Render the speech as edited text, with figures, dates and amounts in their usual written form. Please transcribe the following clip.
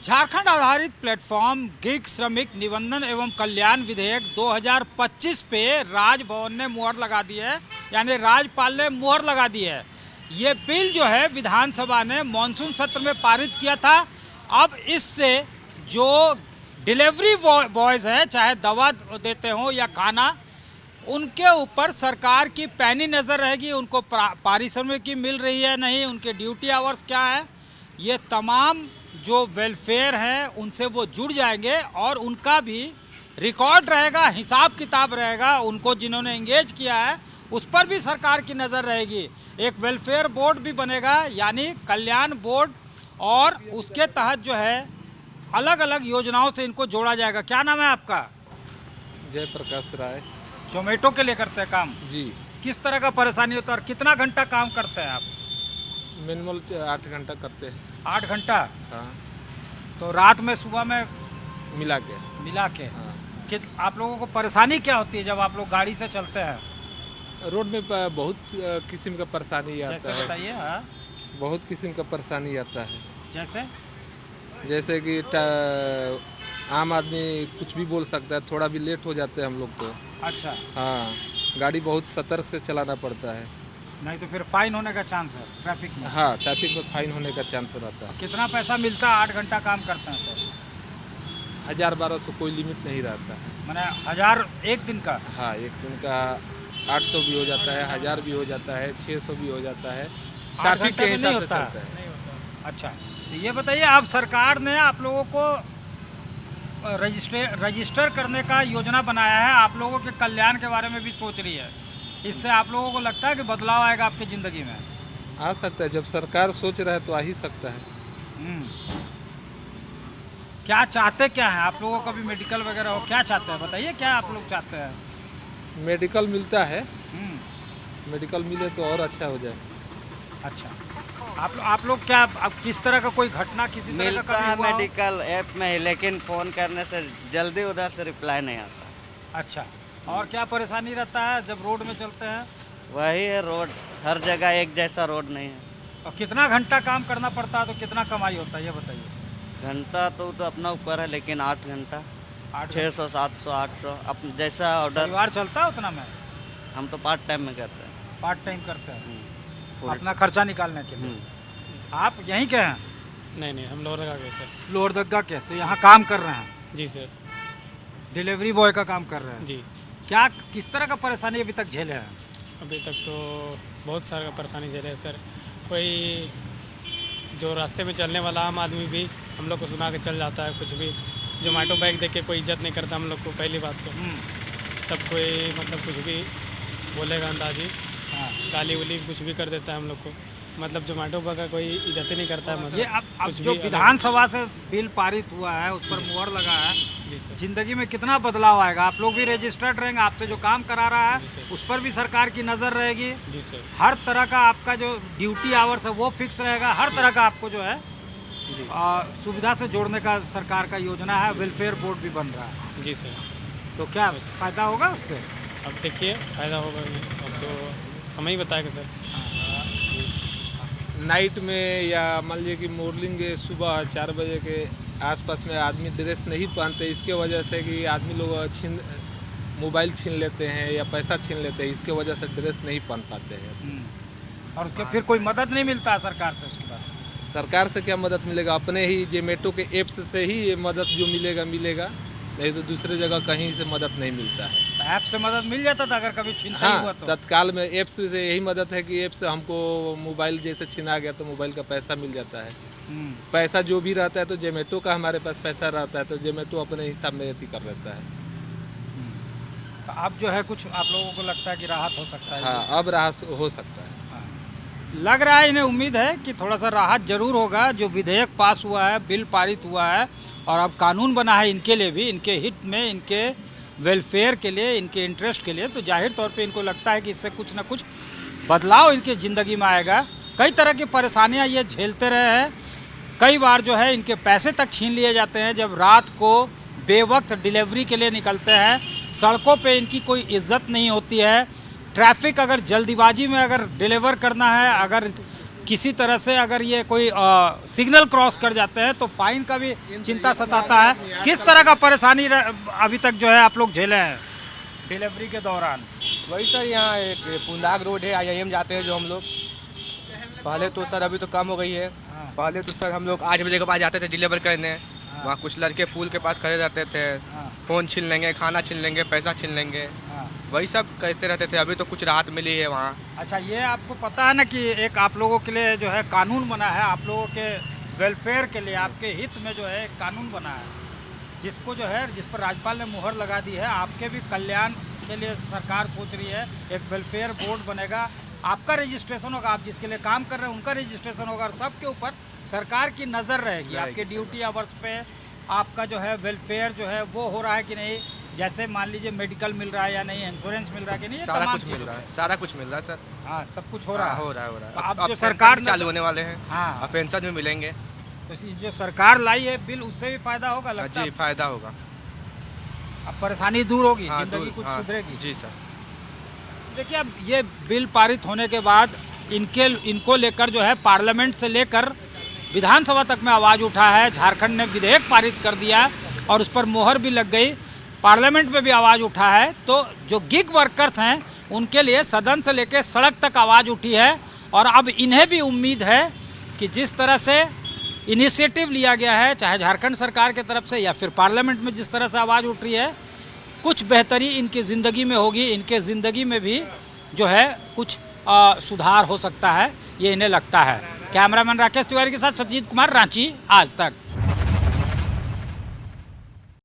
झारखंड आधारित platform gig श्रमिक निबंधन एवं कल्याण विधेयक 2025 पे राजभवन ने मुहर लगा दी है, यानी राज्यपाल ने मुहर लगा दी है। ये बिल जो है विधानसभा ने मानसून सत्र में पारित किया था। अब इससे जो डिलीवरी बॉयज़ हैं, चाहे दवा देते हो या खाना, उनके ऊपर सरकार की पैनी नज़र रहेगी। उनको पारिश्रमिक मिल रही है नहीं, उनके ड्यूटी आवर्स क्या है, ये तमाम जो वेलफेयर है उनसे वो जुड़ जाएंगे और उनका भी रिकॉर्ड रहेगा, हिसाब किताब रहेगा। उनको जिन्होंने एंगेज किया है उस पर भी सरकार की नज़र रहेगी। एक वेलफेयर बोर्ड भी बनेगा, यानी कल्याण बोर्ड, और उसके तहत जो है अलग अलग योजनाओं से इनको जोड़ा जाएगा। क्या नाम है आपका? जयप्रकाश राय। जोमेटो के लिए करते हैं काम जी। किस तरह का परेशानी होता है और कितना घंटा काम करते हैं आप? मिनिमल 8 घंटा करते हैं। 8 घंटा? हाँ। तो रात में सुबह में मिला के। हाँ। आप लोगों को परेशानी क्या होती है जब आप लोग गाड़ी से चलते हैं? रोड में बहुत किस्म का परेशानी आता जैसे है। बताइए। हाँ, बहुत किस्म का परेशानी आता है। जैसे कि आम आदमी कुछ भी बोल सकता है, थोड़ा भी लेट हो जाते हैं हम लोग तो। अच्छा। हाँ, गाड़ी बहुत सतर्क से चलाना पड़ता है, नहीं तो फिर फाइन होने का चांस है ट्रैफिक में। हाँ, ट्रैफिक में फाइन होने का चांस रहता है। कितना पैसा मिलता है? 8 घंटा काम करते हैं सर। 1000-1200 कोई लिमिट नहीं रहता है। मैंने 1000 एक दिन का? हाँ, एक दिन का 800 भी हो जाता है, 1000 भी हो जाता है, 600 भी हो जाता है। 8 ट्रैफिक घंटा के में नहीं हिसाब से होता चलता है। अच्छा, तो ये बताइए, आप सरकार ने आप लोगों को रजिस्टर करने का योजना बनाया है, आप लोगों के कल्याण के बारे में भी सोच रही है। इससे आप लोगों को लगता है कि बदलाव आएगा आपकी ज़िंदगी में? आ सकता है, जब सरकार सोच रहा है तो आ ही सकता है। क्या चाहते क्या हैं आप लोगों का? भी मेडिकल वगैरह हो, क्या चाहते हैं बताइए, क्या आप लोग चाहते हैं? मेडिकल मिलता है, मेडिकल मिले तो और अच्छा हो जाए। अच्छा, आप लोग क्या, अब किस तरह का कोई घटना किसी तरह मिलता का है हुआ हो? मेडिकल ऐप में ही, लेकिन फ़ोन करने से जल्दी उधर से रिप्लाई नहीं आता। अच्छा, और क्या परेशानी रहता है जब रोड में चलते हैं? वही है, रोड हर जगह एक जैसा रोड नहीं है। और कितना घंटा काम करना पड़ता है तो कितना कमाई होता है ये बताइए? घंटा तो अपना ऊपर है, लेकिन 8 घंटा 600, 700, 800 अपना जैसा ऑर्डर। परिवार चलता है उतना में? हम तो पार्ट टाइम में करते हैं। पार्ट टाइम करते हैं फुल। अपना खर्चा निकालने के लिए। आप यहीं के हैं? नहीं, हम लोहरदगा के सर। लोहरदगा के, तो यहाँ काम कर रहे हैं? जी सर। डिलीवरी बॉय का काम कर रहे हैं? जी। क्या किस तरह का परेशानी अभी तक झेले हैं? अभी तक तो बहुत सारा परेशानी झेले है सर। कोई जो रास्ते में चलने वाला आम आदमी भी हम लोग को सुना के चल जाता है, कुछ भी जोमेटो बैग देख के कोई इज्जत नहीं करता हम लोग को। पहली बात तो सब कोई मतलब कुछ भी बोलेगा अंदाजी। हाँ। गाली उली कुछ भी कर देता है हम लोग को, मतलब जोमेटो का कोई इज्जत ही नहीं करता है। मतलब ये अब कुछ जो भी विधानसभा से बिल पारित हुआ है, उस पर मुहर लगा है, जी सर। जिंदगी में कितना बदलाव आएगा? आप लोग भी रजिस्टर्ड रहेंगे, आपसे जो काम करा रहा जी है सर। उस पर भी सरकार की नज़र रहेगी। जी सर। हर तरह का आपका जो ड्यूटी आवर्स है वो फिक्स रहेगा। हर तरह का आपको जो है जी। सुविधा से जोड़ने का सरकार का योजना है। वेलफेयर बोर्ड भी बन रहा है, जी सर। तो क्या फ़ायदा होगा उससे? अब देखिए फ़ायदा होगा नहीं, अब तो समय ही बताएगा सर। नाइट में या मान लीजिए कि मॉर्निंग सुबह 4 बजे के आसपास में आदमी ड्रेस नहीं पहनते, इसके वजह से कि आदमी लोग मोबाइल छीन लेते हैं या पैसा छीन लेते हैं, इसके वजह से ड्रेस नहीं पहन पाते हैं। और फिर कोई मदद नहीं मिलता है सरकार से उसके बाद? सरकार से क्या मदद मिलेगा? अपने ही जोमेटो के ऐप्स से ही ये मदद जो मिलेगा, नहीं तो दूसरे जगह कहीं से मदद नहीं मिलता है। ऐप से मदद मिल जाता था अगर कभी छीनता ही हुआ हाँ, तो? तत्काल में ऐप्स से यही मदद है कि ऐप से हमको मोबाइल जैसे छीना गया तो मोबाइल का पैसा मिल जाता है। पैसा जो भी रहता है तो जोमेटो का हमारे पास पैसा रहता है, तो जोमेटो अपने हिसाब में अथी कर लेता है। तो अब जो है कुछ आप लोगों को लगता है कि राहत हो सकता है? हाँ, अब राहत हो सकता है। लग रहा है, इन्हें उम्मीद है कि थोड़ा सा राहत जरूर होगा। जो विधेयक पास हुआ है, बिल पारित हुआ है और अब कानून बना है इनके लिए भी, इनके हित में, इनके वेलफेयर के लिए, इनके इंटरेस्ट के लिए, तो जाहिर तौर पे इनको लगता है कि इससे कुछ ना कुछ बदलाव इनके ज़िंदगी में आएगा। कई तरह की परेशानियां ये झेलते रहे हैं। कई बार जो है इनके पैसे तक छीन लिए जाते हैं जब रात को बेवक्त डिलीवरी के लिए निकलते हैं। सड़कों पे इनकी कोई इज्जत नहीं होती है। ट्रैफिक अगर जल्दीबाजी में अगर डिलीवर करना है, अगर किसी तरह से अगर ये कोई सिग्नल क्रॉस कर जाते हैं तो फाइन का भी चिंता सताता है। किस तरह का परेशानी अभी तक जो है आप लोग झेले हैं डिलीवरी के दौरान? वही सर, यहाँ एक पुंदाग रोड है, IIM जाते हैं जो हम लोग। पहले तो सर अभी तो कम हो गई है। पहले तो सर हम लोग 8 बजे के बाद जाते थे डिलीवर करने। वहाँ कुछ लड़के पुल के पास खड़े रहते थे, फ़ोन छीन लेंगे, खाना छीन लेंगे, पैसा छीन लेंगे, वही सब करते रहते थे। अभी तो कुछ राहत मिली है वहाँ। अच्छा, ये आपको पता है ना कि एक आप लोगों के लिए जो है कानून बना है, आप लोगों के वेलफेयर के लिए, आपके हित में जो है एक कानून बना है जिसको जो है, जिस पर राज्यपाल ने मुहर लगा दी है। आपके भी कल्याण के लिए सरकार सोच रही है, एक वेलफेयर बोर्ड बनेगा, आपका रजिस्ट्रेशन होगा, आप जिसके लिए काम कर रहे हैं उनका रजिस्ट्रेशन होगा, और सबके ऊपर सरकार की नज़र रहेगी। आपके ड्यूटी आवर्स पे आपका जो है वेलफेयर जो है वो हो रहा है कि नहीं, जैसे मान लीजिए मेडिकल मिल रहा है या नहीं, इंश्योरेंस मिल रहा है कि नहीं, सारा कुछ मिल रहा है, सारा कुछ मिल रहा है सर। हाँ, सब कुछ हो रहा है, हो रहा है। तो अब जो पेंशन सरकार भी चालू होने वाले हैं। हाँ, अब पेंशन भी मिलेंगे, तो जो सरकार लाई है बिल, उससे भी फायदा होगा लगता है। जी फायदा होगा। अब परेशानी दूर होगी, हाँ, जिंदगी कुछ सुधरेगी। जी सर। देखिए, अब ये बिल पारित होने के बाद इनको लेकर जो है पार्लियामेंट से लेकर विधानसभा तक में आवाज़ उठा है। झारखंड ने विधेयक पारित कर दिया और उस पर मोहर भी लग गई, पार्लियामेंट में भी आवाज़ उठा है। तो जो गिग वर्कर्स हैं उनके लिए सदन से लेकर सड़क तक आवाज़ उठी है, और अब इन्हें भी उम्मीद है कि जिस तरह से इनिशिएटिव लिया गया है, चाहे झारखंड सरकार की तरफ से या फिर पार्लियामेंट में जिस तरह से आवाज़ उठ रही है, कुछ बेहतरी इनकी ज़िंदगी में होगी, इनके ज़िंदगी में भी जो है कुछ सुधार हो सकता है, ये इन्हें लगता है। कैमरामैन राकेश तिवारी के साथ सत्यजीत कुमार, रांची आज तक।